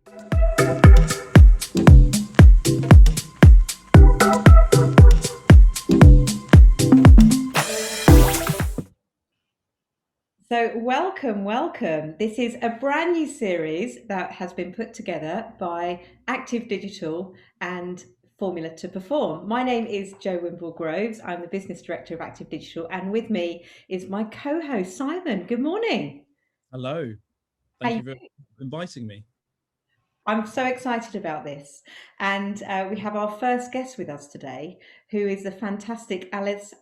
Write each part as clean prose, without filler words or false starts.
So, welcome. This is a brand new series that has been put together by Active Digital and Formula to Perform. My name is Jo Wimble Groves. I'm the business director of Active Digital, and with me is my co-host Simon. Good morning. Hello. How Thank you you for inviting me. I'm so excited about this. And we have our first guest with us today, who is the fantastic Alex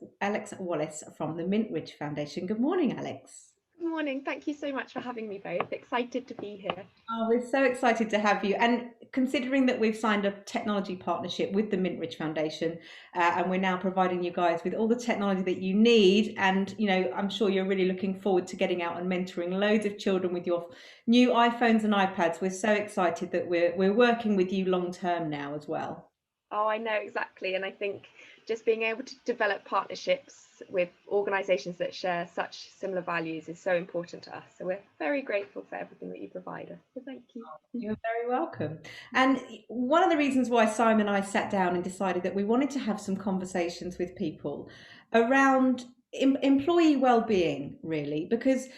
Wallace from the Mintridge Foundation. Good morning, Alex. Good morning. Thank you so much for having me both. Excited to be here. Oh, we're so excited to have you. And considering that we've signed a technology partnership with the Mintridge Foundation, and we're now providing you guys with all the technology that you need, and I'm sure you're really looking forward to getting out and mentoring loads of children with your new iPhones and iPads. We're so excited that we're working with you long term now as well. Oh, I know exactly. And I think just being able to develop partnerships with organisations that share such similar values is so important to us. So we're very grateful for everything that you provide us. So thank you. You're very welcome. And one of the reasons why Simon and I sat down and decided that we wanted to have some conversations with people around employee well-being, really, because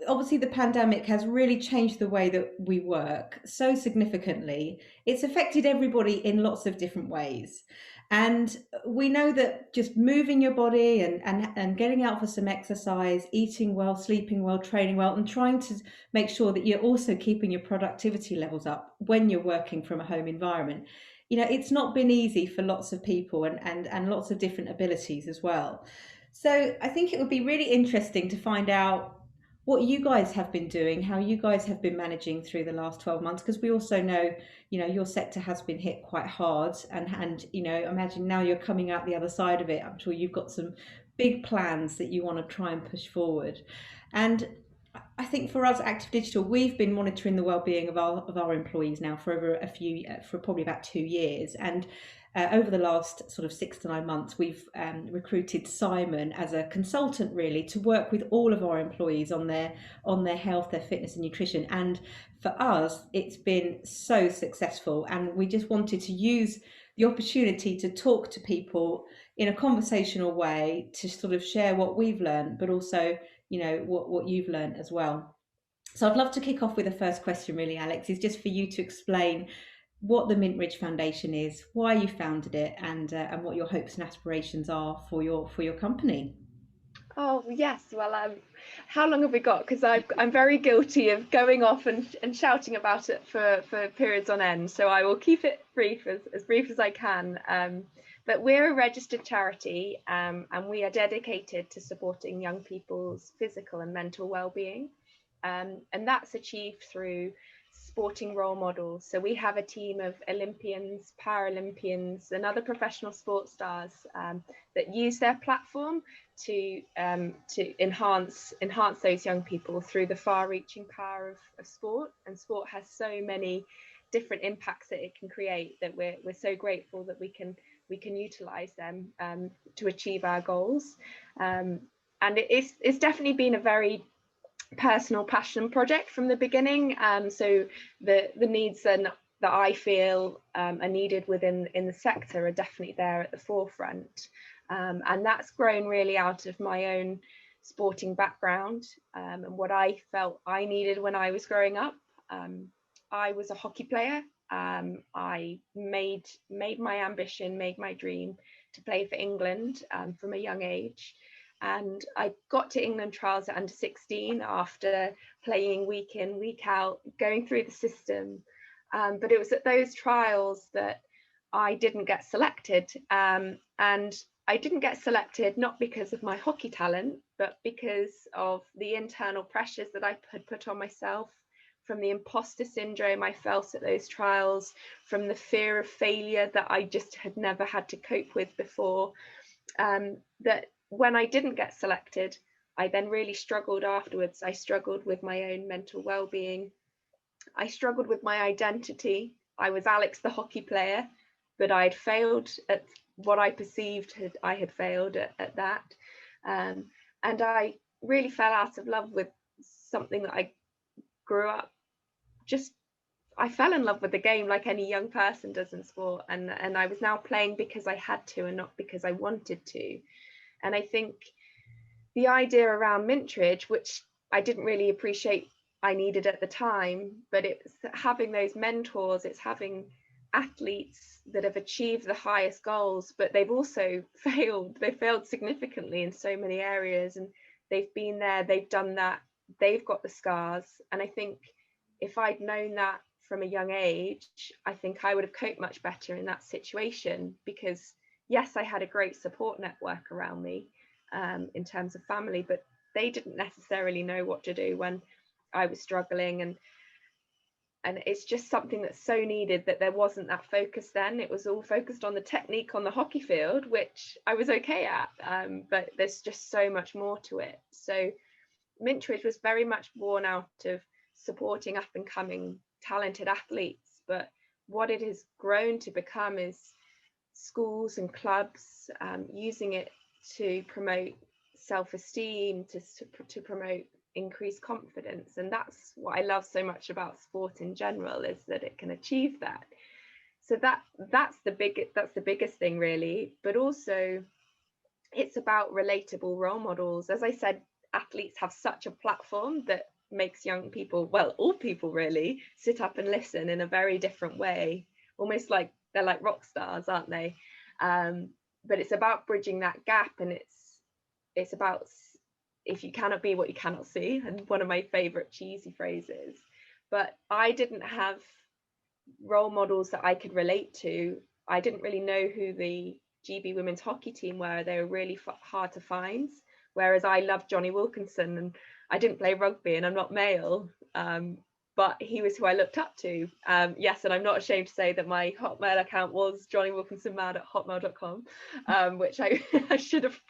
obviously the pandemic has really changed the way that we work so significantly. It's affected everybody in lots of different ways. And we know that just moving your body and getting out for some exercise, eating well, sleeping well, training well, and trying to make sure that you're also keeping your productivity levels up when you're working from a home environment. It's not been easy for lots of people and lots of different abilities as well. So I think it would be really interesting to find out what you guys have been doing, how you guys have been managing through the last 12 months, because we also know, your sector has been hit quite hard, and imagine now you're coming out the other side of it. I'm sure you've got some big plans that you want to try and push forward. And I think for us, Active Digital, we've been monitoring the well-being of our employees now for over for probably about 2 years, and over the last sort of 6 to 9 months, we've recruited Simon as a consultant, really, to work with all of our employees on their health, their fitness, and nutrition. And for us, it's been so successful, and we just wanted to use the opportunity to talk to people in a conversational way to sort of share what we've learned, but also what you've learned as well. So I'd love to kick off with the first question, really, Alex, is just for you to explain what the Mintridge Foundation is, why you founded it, and what your hopes and aspirations are for your company. Oh yes, well, how long have we got? Because I'm very guilty of going off and shouting about it for periods on end. So I will keep it brief, as brief as I can. But we're a registered charity, and we are dedicated to supporting young people's physical and mental well-being, and that's achieved through sporting role models. So we have a team of Olympians, Paralympians, and other professional sports stars that use their platform to enhance those young people through the far-reaching power of sport. And sport has so many different impacts that it can create that we're so grateful that we can utilize them to achieve our goals. And it's definitely been a very personal passion project from the beginning. So the needs that I feel are needed in the sector are definitely there at the forefront. And that's grown really out of my own sporting background, and what I felt I needed when I was growing up. I was a hockey player. I made my ambition, made my dream to play for England from a young age. And I got to England trials at under 16 after playing week in, week out, going through the system. But it was at those trials that I didn't get selected. And I didn't get selected not because of my hockey talent, but because of the internal pressures that I had put on myself, from the imposter syndrome I felt at those trials, from the fear of failure that I just had never had to cope with before. That when I didn't get selected, I then really struggled afterwards. I struggled with my own mental well-being. I struggled with my identity. I was Alex, the hockey player, but I'd failed at what I perceived I had failed at that. And I really fell out of love with something that I grew up just I fell in love with the game like any young person does in sport, and I was now playing because I had to and not because I wanted to. And I think the idea around Mintridge, which I didn't really appreciate I needed at the time, but it's having those mentors, it's having athletes that have achieved the highest goals, but they've also failed. They failed significantly in so many areas, and they've been there, they've done that, they've got the scars. And I think if I'd known that from a young age, I think I would have coped much better in that situation, because yes, I had a great support network around me in terms of family, but they didn't necessarily know what to do when I was struggling. And it's just something that's so needed, that there wasn't that focus then. It was all focused on the technique on the hockey field, which I was okay at, but there's just so much more to it. So Mintridge was very much born out of supporting up and coming talented athletes, but what it has grown to become is schools and clubs using it to promote self-esteem, to promote increased confidence. And that's what I love so much about sport in general, is that it can achieve that. So that's the biggest thing, really. But also it's about relatable role models. As I said, athletes have such a platform that makes young people, well, all people really, sit up and listen in a very different way, almost like they're like rock stars, aren't they? But it's about bridging that gap, and it's about, if you cannot be what you cannot see, and one of my favorite cheesy phrases. But I didn't have role models that I could relate to. I didn't really know who the GB women's hockey team were. They were really hard to find, whereas I loved Johnny Wilkinson, and I didn't play rugby and I'm not male, but he was who I looked up to. Yes, and I'm not ashamed to say that my Hotmail account was johnnywilkinsonmad@hotmail.com, which I should have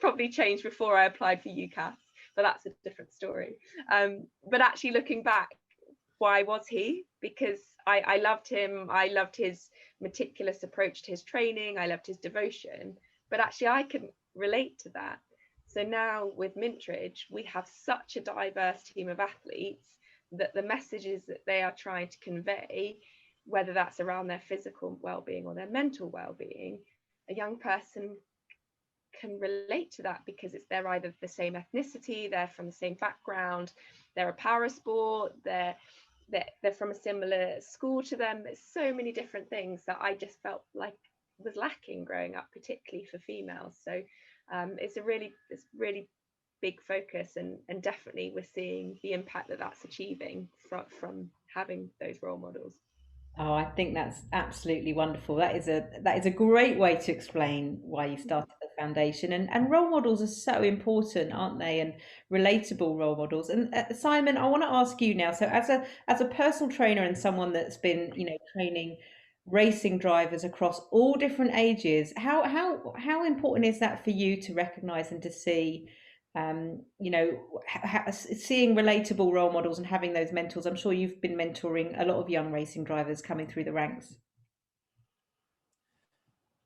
probably changed before I applied for UCAS, but that's a different story. But actually looking back, why was he? Because I loved him. I loved his meticulous approach to his training. I loved his devotion, but actually I couldn't relate to that. So now with Mintridge, we have such a diverse team of athletes that the messages that they are trying to convey, whether that's around their physical well-being or their mental well-being, a young person can relate to that, because they're either the same ethnicity, they're from the same background, they're a para sport, they're from a similar school to them. There's so many different things that I just felt like was lacking growing up, particularly for females. So it's really big focus, and definitely we're seeing the impact that that's achieving from having those role models. Oh, I think that's absolutely wonderful. That is a great way to explain why you started the foundation. And role models are so important, aren't they? And relatable role models. And Simon, I want to ask you now. So as a personal trainer and someone that's been, training racing drivers across all different ages, how important is that for you to recognize and to see? Seeing relatable role models and having those mentors. I'm sure you've been mentoring a lot of young racing drivers coming through the ranks.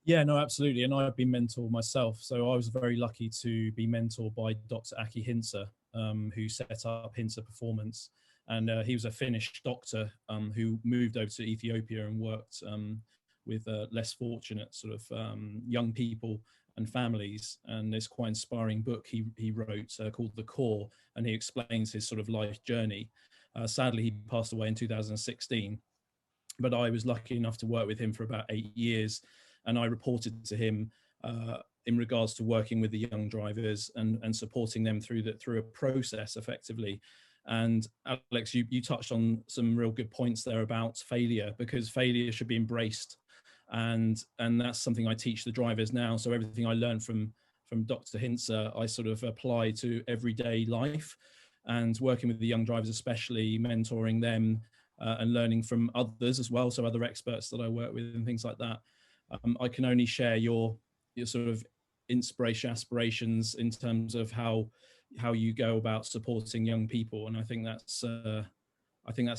Yeah, no, absolutely. And I've been mentored myself. So I was very lucky to be mentored by Dr. Aki Hintsa, who set up Hintsa Performance. And he was a Finnish doctor who moved over to Ethiopia and worked with less fortunate sort of young people and families. And there's quite an inspiring book he wrote called The Core, and he explains his sort of life journey. Sadly, he passed away in 2016, but I was lucky enough to work with him for about 8 years. And I reported to him in regards to working with the young drivers and supporting them through a process effectively. And Alex, you touched on some real good points there about failure, because failure should be embraced. And that's something I teach the drivers now. So everything I learned from Dr. Hintsa, I sort of apply to everyday life, and working with the young drivers, especially mentoring them and learning from others as well. So other experts that I work with and things like that. I can only share your sort of inspiration, aspirations in terms of how you go about supporting young people, and I think that's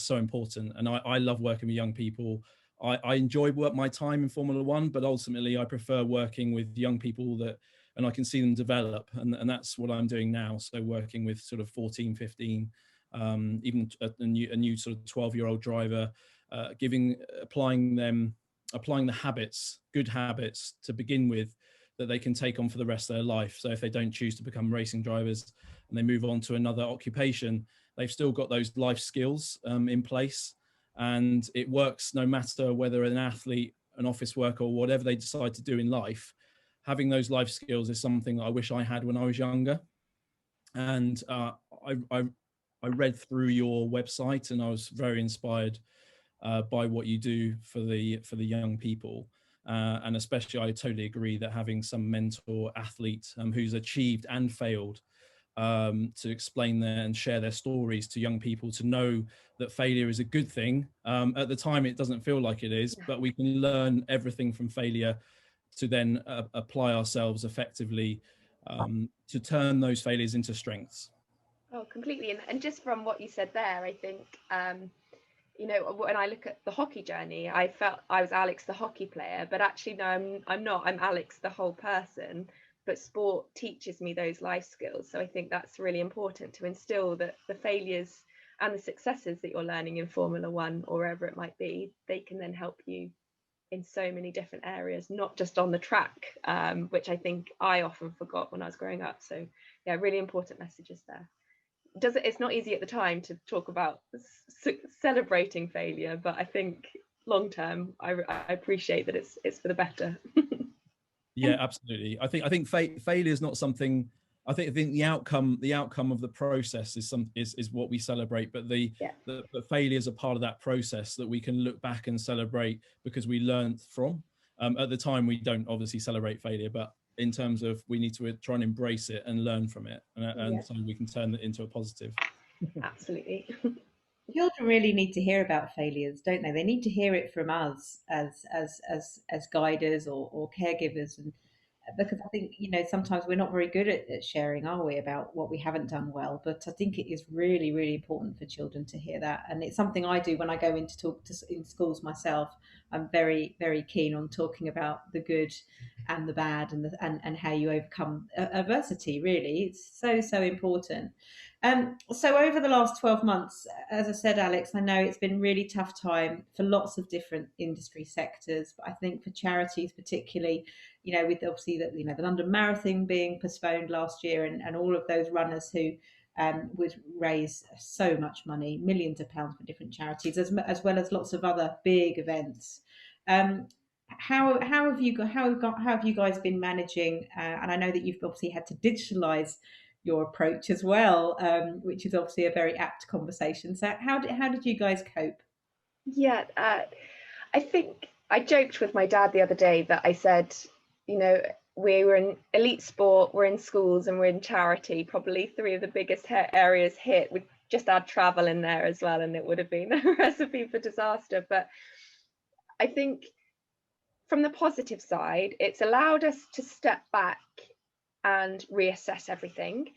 so important. And I love working with young people. I enjoy my time in Formula One, but ultimately I prefer working with young people and I can see them develop, and that's what I'm doing now. So working with sort of 14, 15, even a new sort of 12-year-old driver, applying the habits, good habits to begin with, that they can take on for the rest of their life. So if they don't choose to become racing drivers and they move on to another occupation, they've still got those life skills in place, and it works no matter whether an athlete, an office worker, or whatever they decide to do in life. Having those life skills is something that I wish I had when I was younger. And I read through your website, and I was very inspired by what you do for the young people. And especially, I totally agree that having some mentor athlete who's achieved and failed, to explain and share their stories to young people, to know that failure is a good thing. At the time, it doesn't feel like it is, but we can learn everything from failure to then apply ourselves effectively to turn those failures into strengths. Oh, completely. And just from what you said there, I think, you know, when I look at the hockey journey, I felt I was Alex, the hockey player, but actually, no, I'm not. I'm Alex, the whole person. But sport teaches me those life skills. So I think that's really important, to instill that the failures and the successes that you're learning in Formula One or wherever it might be, they can then help you in so many different areas, not just on the track, which I think I often forgot when I was growing up. So yeah, really important messages there. It's not easy at the time to talk about celebrating failure, but I think long term I appreciate that it's for the better. Yeah, absolutely. I think failure is not something. I think the outcome of the process is what we celebrate, but the failures are part of that process that we can look back and celebrate because we learned from. At the time, we don't obviously celebrate failure, but in terms of, we need to try and embrace it and learn from it, and so we can turn it into a positive. Absolutely. Children really need to hear about failures, don't they? They need to hear it from us as guiders or caregivers, and because I think, you know, sometimes we're not very good at sharing, are we, about what we haven't done well. But I think it is really, really important for children to hear that, and it's something I do when I go in to talk in schools myself. I'm very, very keen on talking about the good and the bad, and how you overcome adversity. Really, it's so important. So over the last 12 months, as I said, Alex, I know it's been really tough time for lots of different industry sectors, but I think for charities particularly, you know, with obviously that, you know, the London Marathon being postponed last year, and all of those runners who would raise so much money, millions of pounds for different charities, as well as lots of other big events. How have you guys been managing? And I know that you've obviously had to digitalise your approach as well, which is obviously a very apt conversation. So how did you guys cope? Yeah, I think I joked with my dad the other day that I said, you know, we were in elite sport, we're in schools, and we're in charity, probably three of the biggest areas hit. We just add travel in there as well, and it would have been a recipe for disaster. But I think from the positive side, it's allowed us to step back and reassess everything,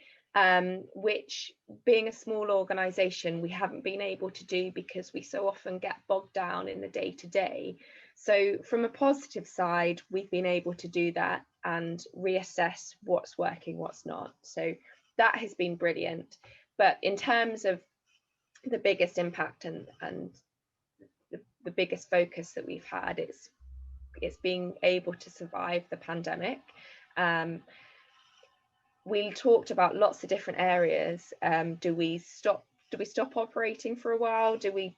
which, being a small organisation, we haven't been able to do because we so often get bogged down in the day-to-day. So from a positive side, we've been able to do that and reassess what's working, what's not. So that has been brilliant. But in terms of the biggest impact and the biggest focus that we've had, it's being able to survive the pandemic. We talked about lots of different areas. Do we stop operating for a while? Do we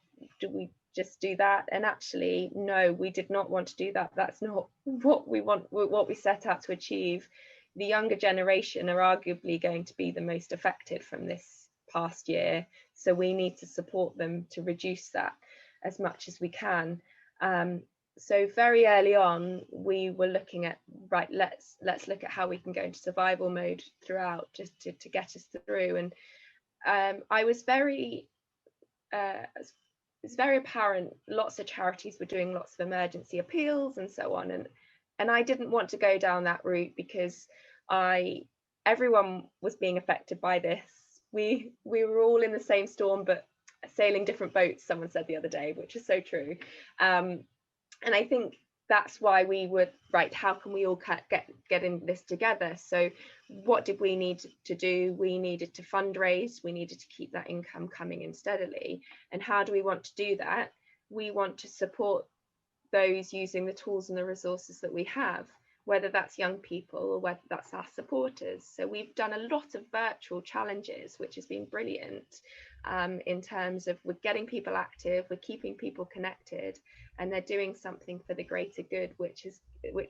just do that? And actually, no, we did not want to do that. That's not what we want, what we set out to achieve. The younger generation are arguably going to be the most affected from this past year, so we need to support them to reduce that as much as we can. So very early on, we were looking at, right, let's look at how we can go into survival mode throughout, just to get us through. And I was it's very apparent lots of charities were doing lots of emergency appeals and so on, and I didn't want to go down that route because everyone was being affected by this. We were all in the same storm but sailing different boats, someone said the other day, which is so true. And I think that's why we were, right, how can we all get in this together? So what did we need to do? We needed to fundraise, we needed to keep that income coming in steadily. And how do we want to do that? we want to support those using the tools and the resources that we have, whether that's young people or whether that's our supporters. So we've done a lot of virtual challenges, which has been brilliant, in terms of we're getting people active, we're keeping people connected, and they're doing something for the greater good, which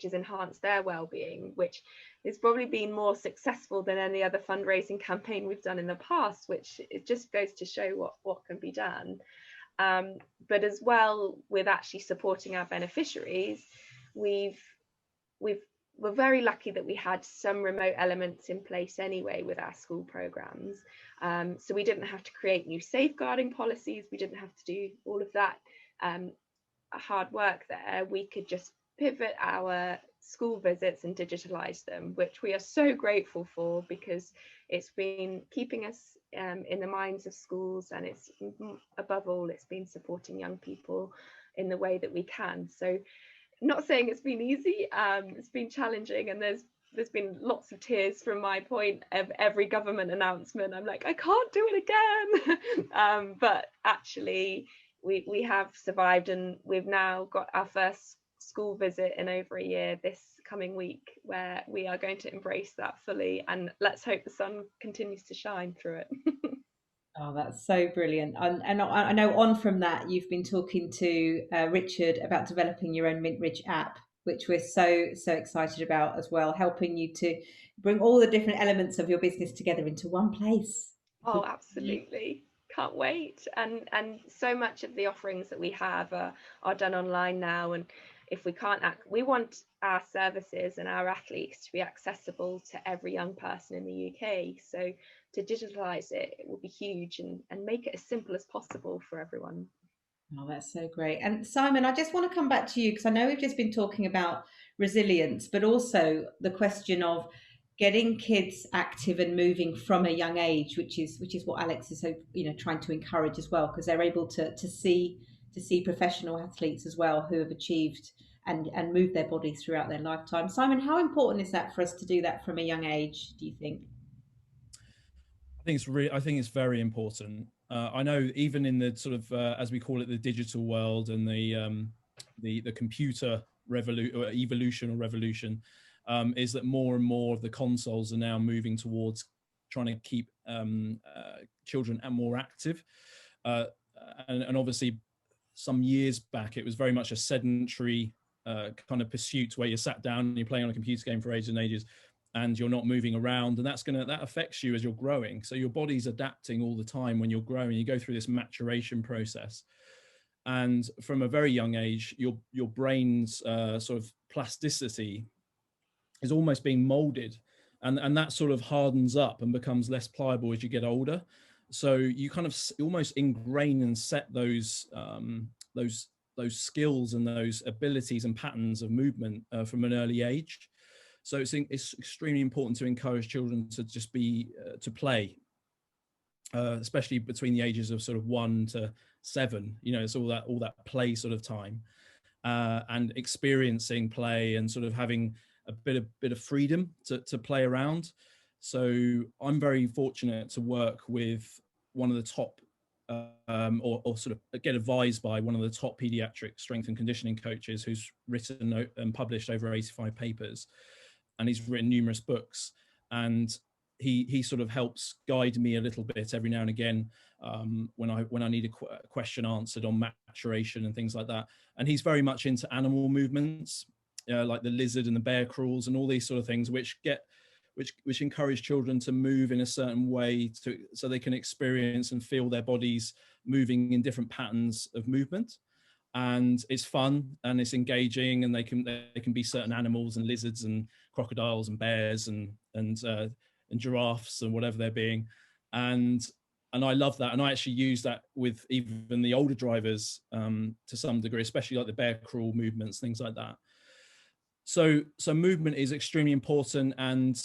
has enhanced their well-being, which has probably been more successful than any other fundraising campaign we've done in the past, which it just goes to show what can be done. But as well, with actually supporting our beneficiaries, we're very lucky that we had some remote elements in place anyway with our school programs. So we didn't have to create new safeguarding policies. We didn't have to do all of that hard work there. We could just pivot our school visits and digitalize them, which we are so grateful for, because it's been keeping us in the minds of schools, and it's above all, it's been supporting young people in the way that we can. So not saying it's been easy, it's been challenging, and there's been lots of tears from my point of every government announcement. I'm like, I can't do it again. But actually we have survived, and we've now got our first school visit in over a year this coming week, where we are going to embrace that fully, and let's hope the sun continues to shine through it. Oh, that's so brilliant. And I know on from that, you've been talking to Richard about developing your own Mintridge app, which we're so excited about as well, helping you to bring all the different elements of your business together into one place. Oh, absolutely. Can't wait. And so much of the offerings that we have are done online now. And if we can't we want our services and our athletes to be accessible to every young person in the UK. So to digitalize it will be huge, and make it as simple as possible for everyone. Oh, that's so great. And Simon, I just want to come back to you, because I know we've just been talking about resilience, but also the question of getting kids active and moving from a young age, which is what Alex is so trying to encourage as well, because they're able to see professional athletes as well who have achieved and moved their body throughout their lifetime. Simon, how important is that for us to do that from a young age, do you think? I think it's very important. I know even in the sort of as we call it, the digital world, and the computer evolution or revolution, is that more and more of the consoles are now moving towards trying to keep children more active. And obviously, some years back, it was very much a sedentary kind of pursuit, where you sat down and you're playing on a computer game for ages and ages, and you're not moving around, and that affects you as you're growing. So your body's adapting all the time when you're growing. You go through this maturation process, and from a very young age, your brain's sort of plasticity is almost being molded, and that sort of hardens up and becomes less pliable as you get older. So you kind of almost ingrain and set those skills and those abilities and patterns of movement from an early age. So it's extremely important to encourage children to just to play, especially between the ages of sort of 1 to 7. It's all that play sort of time, and experiencing play, and sort of having a bit of freedom to play around. So I'm very fortunate to work with one of the top, or sort of get advised by one of the top pediatric strength and conditioning coaches, who's written and published over 85 papers. And he's written numerous books, and he sort of helps guide me a little bit every now and again, when I need a question answered on maturation and things like that. And he's very much into animal movements, like the lizard and the bear crawls and all these sort of things, which encourage children to move in a certain way, so they can experience and feel their bodies moving in different patterns of movement. And it's fun and it's engaging, and they can be certain animals, and lizards and crocodiles and bears and giraffes and whatever they're being. And I love that. And I actually use that with even the older drivers to some degree, especially like the bear crawl movements, things like that. So movement is extremely important. And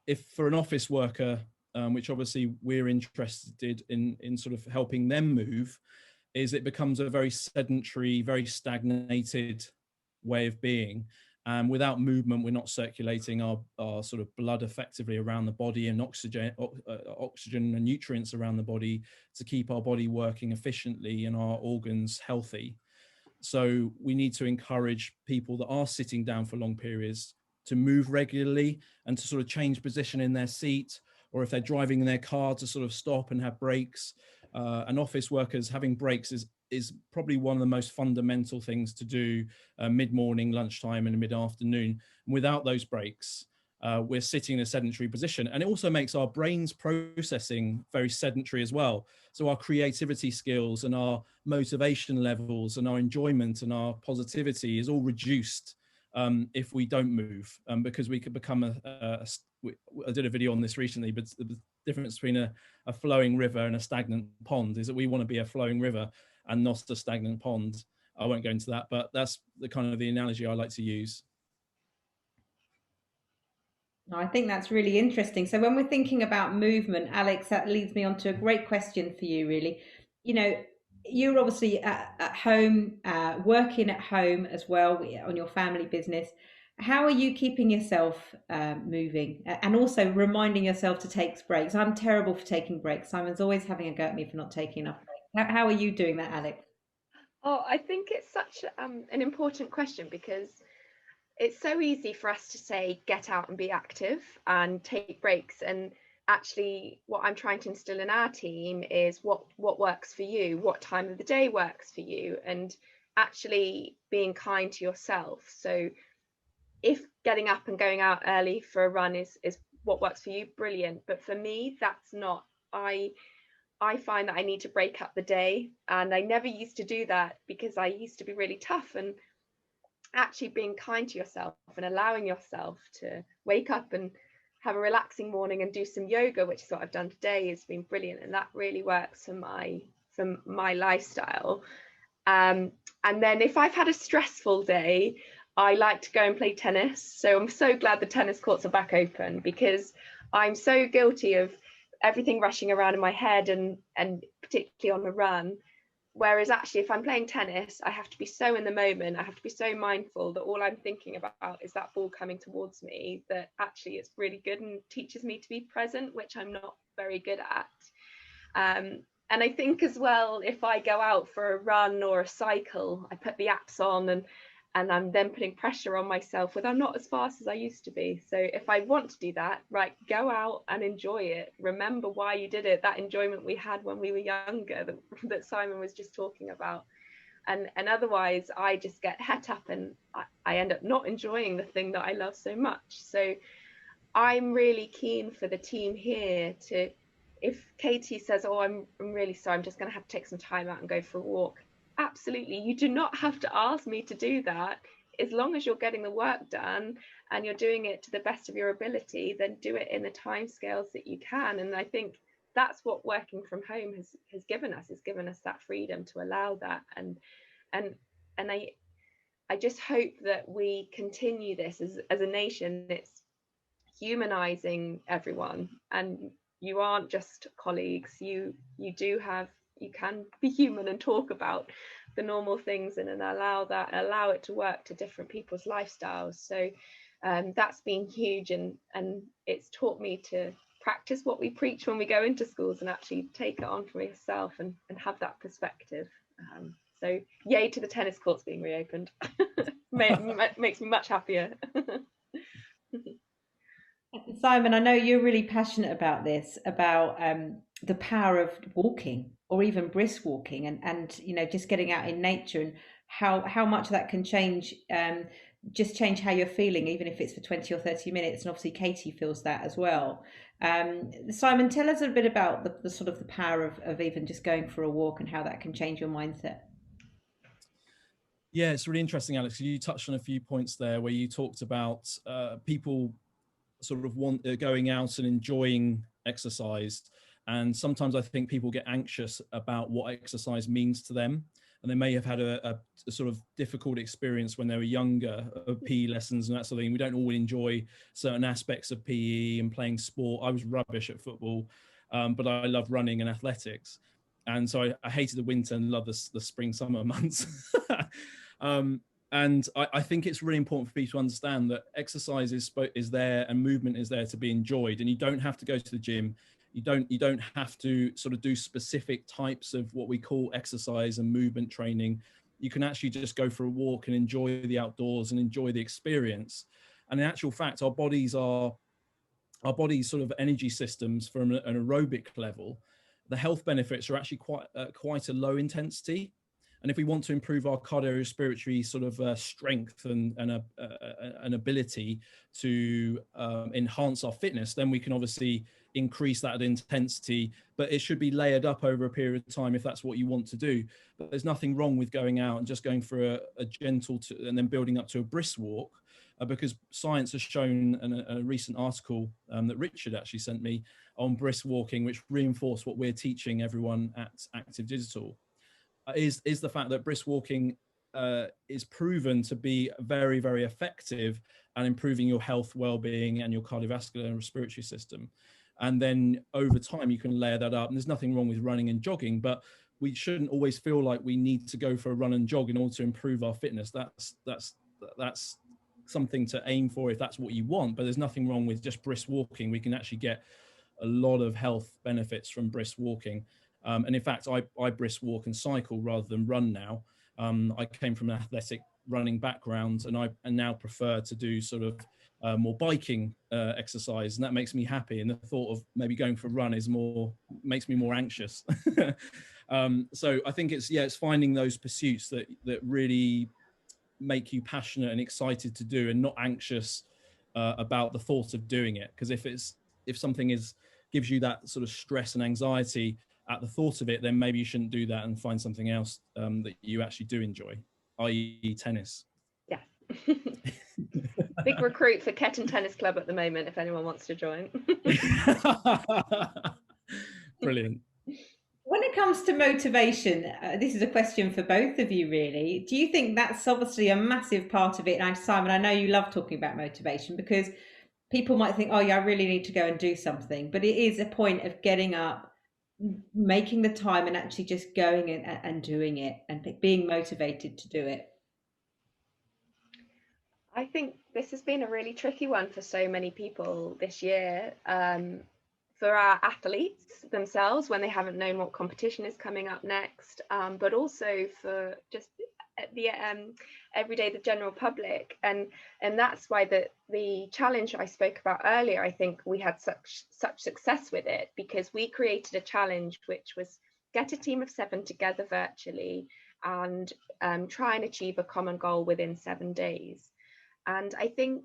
if for an office worker, which obviously we're interested in sort of helping them move, is it becomes a very sedentary, very stagnated way of being. And without movement, we're not circulating our sort of blood effectively around the body, and oxygen and nutrients around the body to keep our body working efficiently and our organs healthy. So we need to encourage people that are sitting down for long periods to move regularly and to sort of change position in their seat, or if they're driving in their car, to sort of stop and have breaks. And office workers having breaks is probably one of the most fundamental things to do mid-morning, lunchtime, and mid-afternoon. Without those breaks, we're sitting in a sedentary position, and it also makes our brains processing very sedentary as well. So our creativity skills and our motivation levels and our enjoyment and our positivity is all reduced if we don't move, because we could become I did a video on this recently, but the difference between a flowing river and a stagnant pond is that we want to be a flowing river and not a stagnant pond. I won't go into that, but that's the kind of the analogy I like to use. I think that's really interesting. So when we're thinking about movement, Alex, that leads me on to a great question for you, really. You know, you're obviously at home, working at home as well on your family business. How are you keeping yourself moving and also reminding yourself to take breaks? I'm terrible for taking breaks. Simon's always having a go at me for not taking enough breaks. How are you doing that, Alex? Oh, I think it's such an important question, because it's so easy for us to say get out and be active and take breaks, and actually what I'm trying to instill in our team is what works for you, what time of the day works for you, and actually being kind to yourself. So if getting up and going out early for a run is what works for you, brilliant, but for me that's not. I find that I need to break up the day, and I never used to do that because I used to be really tough. And actually being kind to yourself and allowing yourself to wake up and have a relaxing morning and do some yoga, which is what I've done today, has been brilliant, and that really works for my lifestyle. And then if I've had a stressful day, I like to go and play tennis. So I'm so glad the tennis courts are back open, because I'm so guilty of everything rushing around in my head, and particularly on the run. Whereas actually, if I'm playing tennis, I have to be so in the moment, I have to be so mindful that all I'm thinking about is that ball coming towards me, that actually it's really good and teaches me to be present, which I'm not very good at. And I think as well, if I go out for a run or a cycle, I put the apps on, and I'm then putting pressure on myself with I'm not as fast as I used to be. So if I want to do that, right, go out and enjoy it. Remember why you did it, that enjoyment we had when we were younger that Simon was just talking about. And otherwise I just get het up, and I end up not enjoying the thing that I love so much. So I'm really keen for the team here to, if Katie says, oh, I'm really sorry, I'm just going to have to take some time out and go for a walk, absolutely, you do not have to ask me to do that. As long as you're getting the work done and you're doing it to the best of your ability, then do it in the timescales that you can. And I think that's what working from home has given us, that freedom to allow that. And I just hope that we continue this as a nation. It's humanizing everyone, and you aren't just colleagues, you can be human and talk about the normal things, and allow it to work to different people's lifestyles. So that's been huge, and it's taught me to practice what we preach when we go into schools, and actually take it on for yourself and have that perspective. So yay to the tennis courts being reopened. Makes me much happier. Simon, I know you're really passionate about this, about the power of walking or even brisk walking, and just getting out in nature, and how much that can change, just change how you're feeling, even if it's for 20 or 30 minutes. And obviously Katie feels that as well. Simon, tell us a bit about the sort of the power of even just going for a walk and how that can change your mindset. Yeah, it's really interesting, Alex. You touched on a few points there where you talked about people sort of going out and enjoying exercise, and sometimes I think people get anxious about what exercise means to them, and they may have had a sort of difficult experience when they were younger of PE lessons and that sort of thing. We don't all enjoy certain aspects of PE and playing sport. I was rubbish at football, but I love running and athletics, and so I hated the winter and love the spring summer months. And I think it's really important for people to understand that exercise is there and movement is there to be enjoyed. And you don't have to go to the gym. You don't have to sort of do specific types of what we call exercise and movement training. you can actually just go for a walk and enjoy the outdoors and enjoy the experience. And in actual fact, our body's sort of energy systems from an aerobic level, the health benefits are actually quite a low intensity. And if we want to improve our cardiorespiratory sort of strength and an ability to enhance our fitness, then we can obviously increase that intensity, but it should be layered up over a period of time if that's what you want to do. But there's nothing wrong with going out and just going for a gentle and then building up to a brisk walk, because science has shown in a recent article that Richard actually sent me on brisk walking, which reinforced what we're teaching everyone at Active Digital, is the fact that brisk walking is proven to be very, very effective at improving your health, well-being, and your cardiovascular and respiratory system. And then over time, you can layer that up. And there's nothing wrong with running and jogging, but we shouldn't always feel like we need to go for a run and jog in order to improve our fitness. That's something to aim for if that's what you want, but there's nothing wrong with just brisk walking. We can actually get a lot of health benefits from brisk walking. And in fact, I brisk walk and cycle rather than run now. I came from an athletic running background, and I now prefer to do sort of more biking exercise, and that makes me happy. And the thought of maybe going for a run makes me more anxious. So I think it's finding those pursuits that really make you passionate and excited to do, and not anxious about the thought of doing it. Because if something gives you that sort of stress and anxiety at the thought of it, then maybe you shouldn't do that and find something else that you actually do enjoy, i.e. tennis. Yeah. Big recruit for Ketton Tennis Club at the moment, if anyone wants to join. Brilliant. When it comes to motivation, this is a question for both of you, really. Do you think that's obviously a massive part of it? And Simon, I know you love talking about motivation, because people might think, oh yeah, I really need to go and do something. But it is a point of getting up, making the time, and actually just going and doing it, and being motivated to do it. I think this has been a really tricky one for so many people this year. For our athletes themselves, when they haven't known what competition is coming up next, but also for just the the general public, and that's why the challenge I spoke about earlier, I think we had such success with it, because we created a challenge which was get a team of 7 together virtually and try and achieve a common goal within 7 days. And I think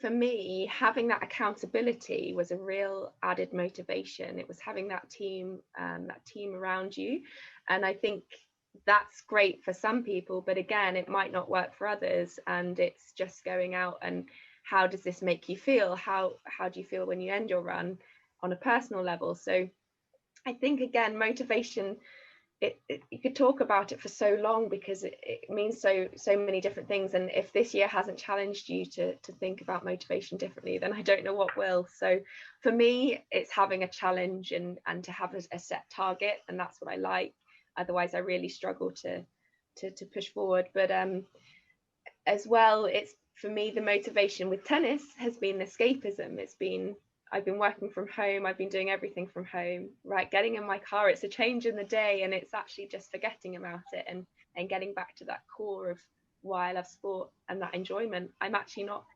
for me, having that accountability was a real added motivation. It was having that team around you. And I think that's great for some people, but again, it might not work for others. And it's just going out and how does this make you feel? How do you feel when you end your run on a personal level? So I think, again, motivation, you could talk about it for so long, because it means so many different things. And if this year hasn't challenged you to think about motivation differently, then I don't know what will. So for me, it's having a challenge and to have a set target, and that's what I like. Otherwise, I really struggle to push forward. But as well, it's, for me, the motivation with tennis has been escapism. I've been working from home, I've been doing everything from home, right? Getting in my car, it's a change in the day, and it's actually just forgetting about it and getting back to that core of why I love sport and that enjoyment. I'm actually not,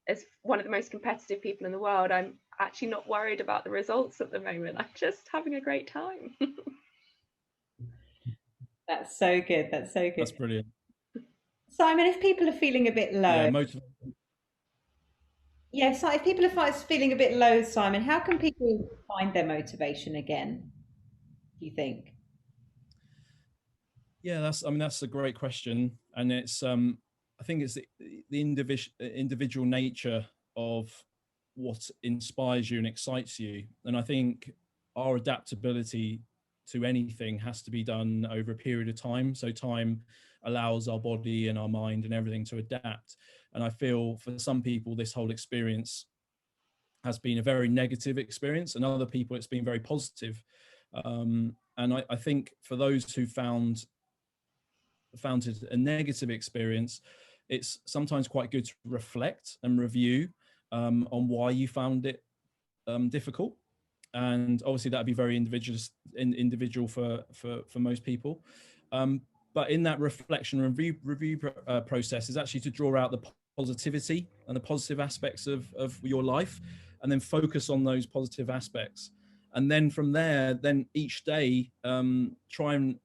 as one of the most competitive people in the world, I'm actually not worried about the results at the moment. I'm just having a great time. That's so good. That's so good. That's brilliant. Simon, if people are feeling a bit low, so if people are feeling a bit low, Simon, how can people find their motivation again, do you think? Yeah, that's a great question, and it's I think it's the individual nature of what inspires you and excites you, and I think our adaptability to anything has to be done over a period of time. So time allows our body and our mind and everything to adapt. And I feel for some people, this whole experience has been a very negative experience, and other people it's been very positive. And I think for those who found it a negative experience, it's sometimes quite good to reflect and review on why you found it difficult. And obviously that'd be very individual for most people. But in that reflection and review process is actually to draw out the positivity and the positive aspects of your life, and then focus on those positive aspects. And then from there, then each day, try and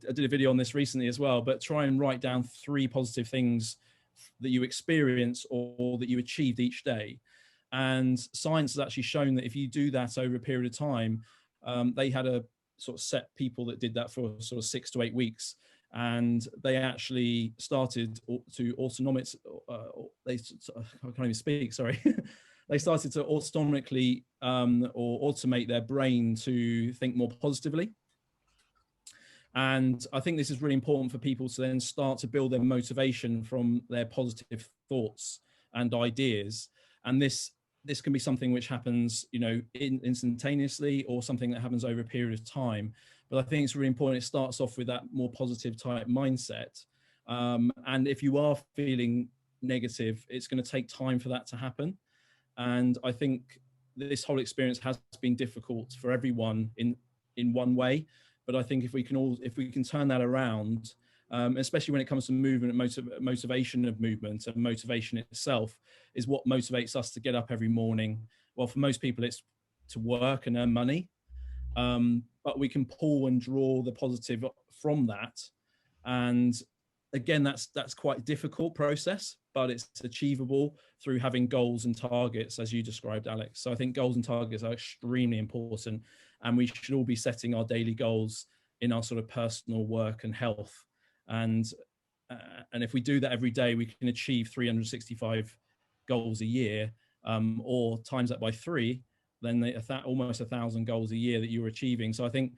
I did a video on this recently as well, but try and write down 3 positive things that you experience or that you achieved each day. And science has actually shown that if you do that over a period of time, they had a sort of set people that did that for sort of 6 to 8 weeks, and they actually started to autonomic. I can't even speak. Sorry. They started to autonomically or automate their brain to think more positively. And I think this is really important for people to then start to build their motivation from their positive thoughts and ideas. And this can be something which happens, you know, instantaneously, or something that happens over a period of time. But I think it's really important. It starts off with that more positive type mindset. And if you are feeling negative, it's going to take time for that to happen. And I think this whole experience has been difficult for everyone in one way. But I think if we can turn that around, especially when it comes to movement, motivation of movement, and motivation itself is what motivates us to get up every morning. Well, for most people, it's to work and earn money, but we can pull and draw the positive from that. And again, that's quite a difficult process, but it's achievable through having goals and targets, as you described, Alex. So I think goals and targets are extremely important, and we should all be setting our daily goals in our sort of personal work and health. And if we do that every day, we can achieve 365 goals a year, or times that by 3, then almost 1,000 goals a year that you're achieving. So I think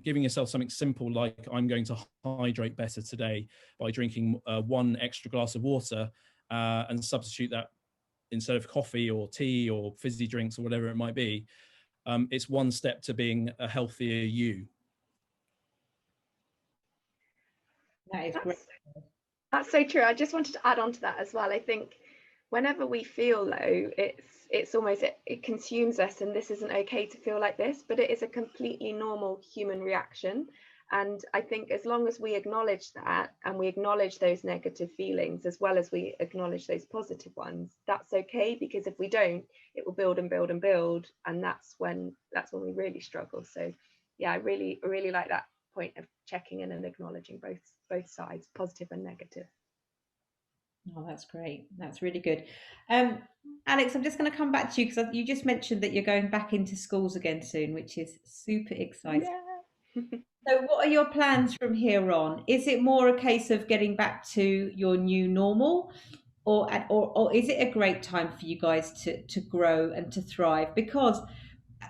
giving yourself something simple, like I'm going to hydrate better today by drinking 1 extra glass of water, and substitute that instead of coffee or tea or fizzy drinks or whatever it might be. It's one step to being a healthier you. That is great. That's so true. I just wanted to add on to that as well. I think whenever we feel low, it's almost, it consumes us, and this isn't okay to feel like this, but it is a completely normal human reaction. And I think as long as we acknowledge that, and we acknowledge those negative feelings as well as we acknowledge those positive ones, that's okay. Because if we don't, it will build and build and build, and that's when we really struggle. So yeah, I really like that point of checking in and acknowledging both sides, positive and negative. Oh, that's great. That's really good. Alex, I'm just going to come back to you, because you just mentioned that you're going back into schools again soon, which is super exciting. Yeah. So what are your plans from here on? Is it more a case of getting back to your new normal, or is it a great time for you guys to grow and to thrive? Because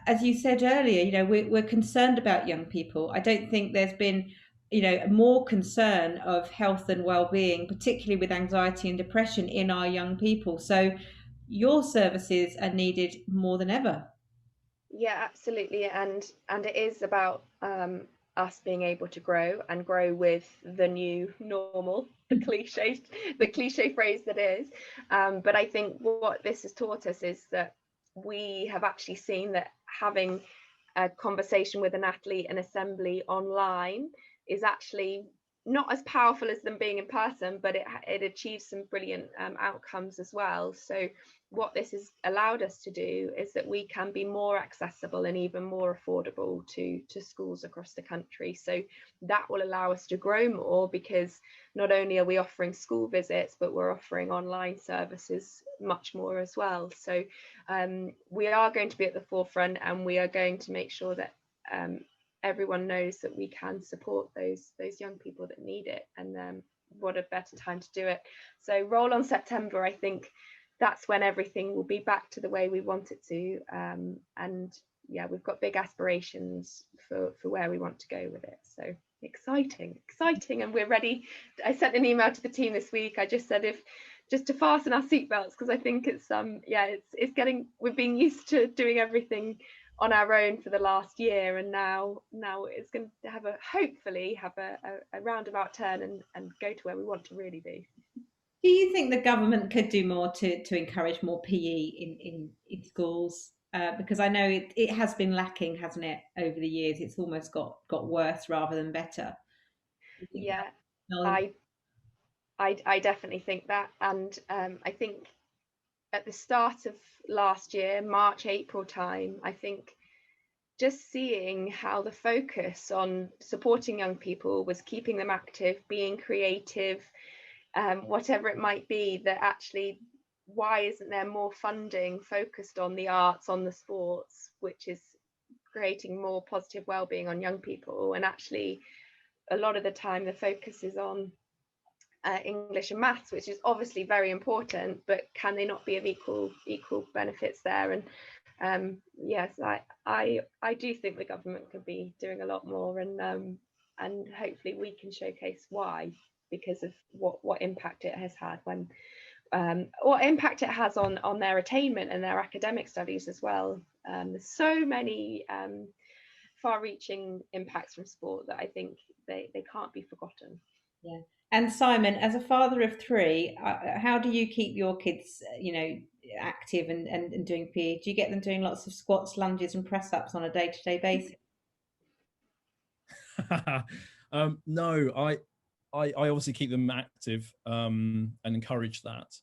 as you said earlier, you know, we're concerned about young people. I don't think there's been, you know, more concern of health and well-being, particularly with anxiety and depression in our young people. So your services are needed more than ever. Yeah, absolutely. And it is about us being able to grow with the new normal, the cliche phrase that is. But I think what this has taught us is that we have actually seen that having a conversation with an athlete, an assembly online, is actually not as powerful as them being in person, but it achieves some brilliant outcomes as well. So what this has allowed us to do is that we can be more accessible and even more affordable to schools across the country. So that will allow us to grow more, because not only are we offering school visits, but we're offering online services much more as well. So we are going to be at the forefront, and we are going to make sure that everyone knows that we can support those young people that need it. And what a better time to do it. So roll on September, I think that's when everything will be back to the way we want it to. And yeah, we've got big aspirations for where we want to go with it. So exciting, and we're ready. I sent an email to the team this week. I just said, just to fasten our seatbelts, because I think it's we've been used to doing everything on our own for the last year, and now it's going to hopefully have a roundabout turn and go to where we want to really be. Do you think the government could do more to encourage more PE in schools? Because I know it has been lacking, hasn't it, over the years? It's almost got worse rather than better. Yeah, No. I I definitely think that, and I think at the start of last year, March, April time, I think just seeing how the focus on supporting young people was keeping them active, being creative, whatever it might be, that actually, why isn't there more funding focused on the arts, on the sports, which is creating more positive well-being on young people? And actually, a lot of the time, the focus is on English and maths, which is obviously very important, but can they not be of equal benefits there? And yes, I do think the government could be doing a lot more, and hopefully we can showcase why, because of what impact it has had, when what impact it has on their attainment and their academic studies as well. There's so many far-reaching impacts from sport that I think they can't be forgotten. Yeah. And Simon, as a father of three, how do you keep your kids, active and doing PE? Do you get them doing lots of squats, lunges, and press ups on a day-to-day basis? No, I obviously keep them active and encourage that.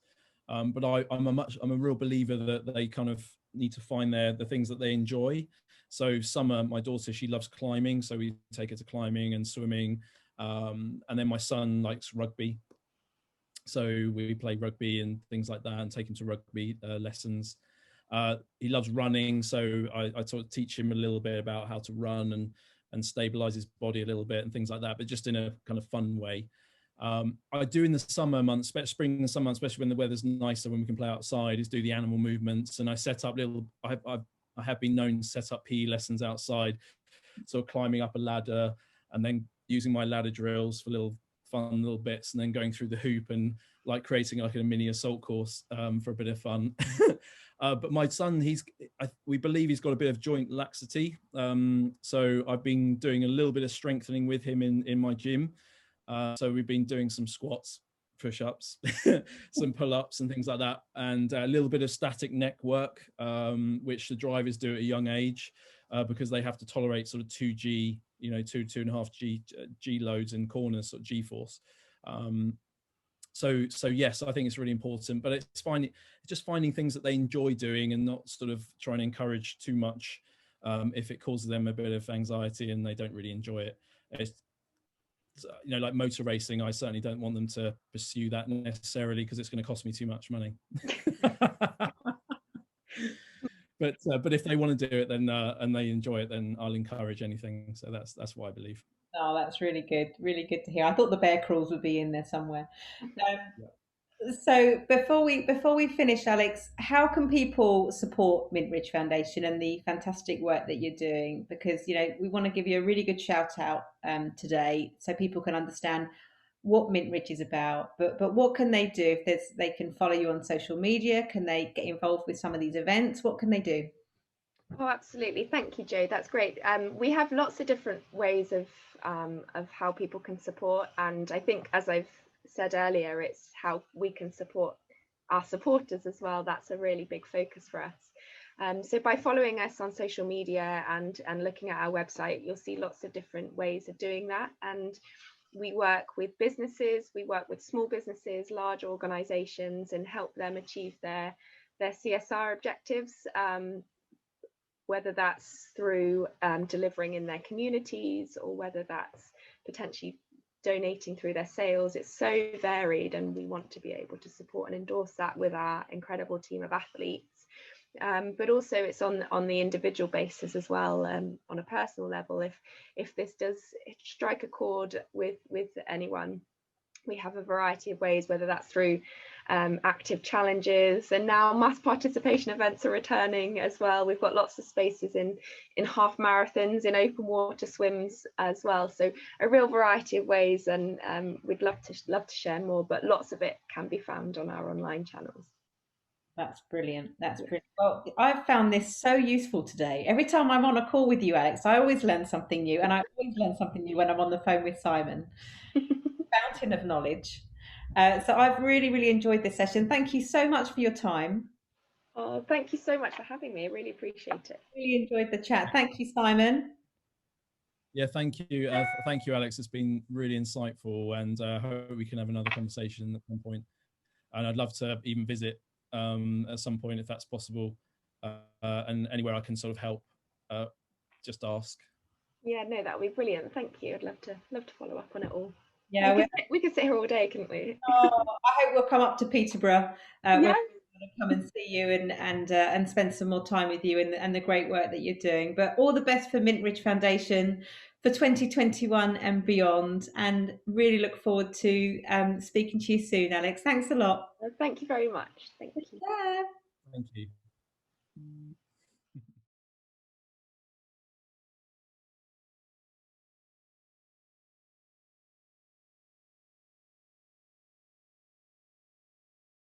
But I'm a real believer that they kind of need to find the things that they enjoy. So Summer, my daughter, she loves climbing, so we take her to climbing and swimming. And then my son likes rugby, so we play rugby and things like that, and take him to rugby lessons. He loves running, so I sort of teach him a little bit about how to run and stabilize his body a little bit and things like that, but just in a kind of fun way. I do in the summer months, spring and summer months, especially when the weather's nicer, when we can play outside, is do the animal movements. And I set up I have been known to set up PE lessons outside, so climbing up a ladder and then using my ladder drills for little fun little bits, and then going through the hoop and like creating like a mini assault course for a bit of fun. But my son, we believe he's got a bit of joint laxity. So I've been doing a little bit of strengthening with him in my gym. So we've been doing some squats, push-ups, some pull-ups and things like that, and a little bit of static neck work, which the drivers do at a young age, because they have to tolerate sort of 2G, 2.5 G loads in corners, sort of G force. So yes, I think it's really important, but it's just finding things that they enjoy doing and not sort of trying to encourage too much if it causes them a bit of anxiety and they don't really enjoy it. It's, like motor racing, I certainly don't want them to pursue that necessarily, because it's going to cost me too much money. But if they want to do it, then and they enjoy it, then I'll encourage anything. So that's what I believe. Oh, that's really good to hear. I thought the bear crawls would be in there somewhere. Um, Yeah. So before we finish, Alex, how can people support Mintridge Foundation and the fantastic work that you're doing? Because we want to give you a really good shout out today, so people can understand what Mintridge is about. But what can they do if they can follow you on social media? Can they get involved with some of these events? What can they do? Oh, absolutely. Thank you, Joe. That's great. We have lots of different ways of how people can support, and I think, as I've said earlier, it's how we can support our supporters as well. That's a really big focus for us. So by following us on social media and looking at our website, you'll see lots of different ways of doing that. And we work with businesses, we work with small businesses, large organisations, and help them achieve their CSR objectives. Whether that's through delivering in their communities, or whether that's potentially donating through their sales. It's so varied, and we want to be able to support and endorse that with our incredible team of athletes. But also it's on the individual basis as well, on a personal level. If this does strike a chord with anyone, we have a variety of ways, whether that's through active challenges, and now mass participation events are returning as well. We've got lots of spaces in half marathons, in open water swims as well. So a real variety of ways, and we'd love to share more, but lots of it can be found on our online channels. That's brilliant. That's brilliant. Well, I've found this so useful today. Every time I'm on a call with you, Alex, I always learn something new, and I always learn something new when I'm on the phone with Simon. Fountain of knowledge. So I've really, really enjoyed this session. Thank you so much for your time. Oh, thank you so much for having me. I really appreciate it. Really enjoyed the chat. Thank you, Simon. Yeah, thank you. Thank you, Alex. It's been really insightful, and I hope we can have another conversation at some point. And I'd love to even visit at some point if that's possible, and anywhere I can sort of help, just ask. Yeah, no, that would be brilliant. Thank you. I'd love to follow up on it all. Yeah, we could sit here all day, couldn't we? oh, I hope we'll come up to Peterborough when Yeah. we come and see you and spend some more time with you and the great work that you're doing. But all the best for Mintridge Foundation for 2021 and beyond. And really look forward to speaking to you soon, Alex. Thanks a lot. Thank you very much. Thank you. Yeah. Thank you.